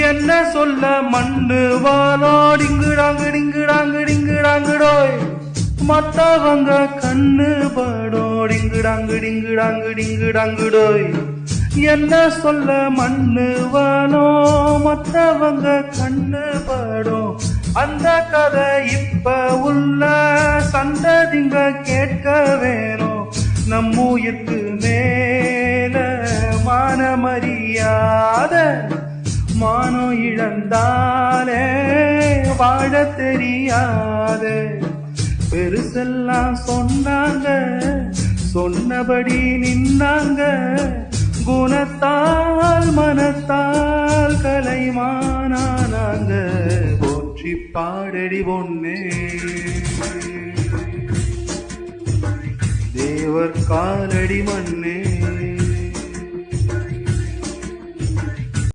என்ன சொல்ல மண்ணு வாழோ டிங்குடாங்கு டிங்குடாங்கு டிங்குடாங்குடோய் மத்தவங்க கண்ணு படோ டிங்குடாங்கு டிங்குடாங்கு டிங்குடாங்குடோய் என்ன சொல்ல மண்ணு வாழோ மத்தவங்க கண்ணு படும் அந்த கதை இப்ப உள்ள சந்ததிங்க கேட்க வேணும் நம்மூயிற்கு மேல மானமரியாத மானம் இழந்தாலே வாழ தெரியாத பெருசெல்லாம் சொன்னாங்க சொன்னபடி நின்னாங்க குணத்தால் மனத்தால் கலைமானானாங்க போற்றி பாடடி பொன்னே தேவர் காலடி மண்ணே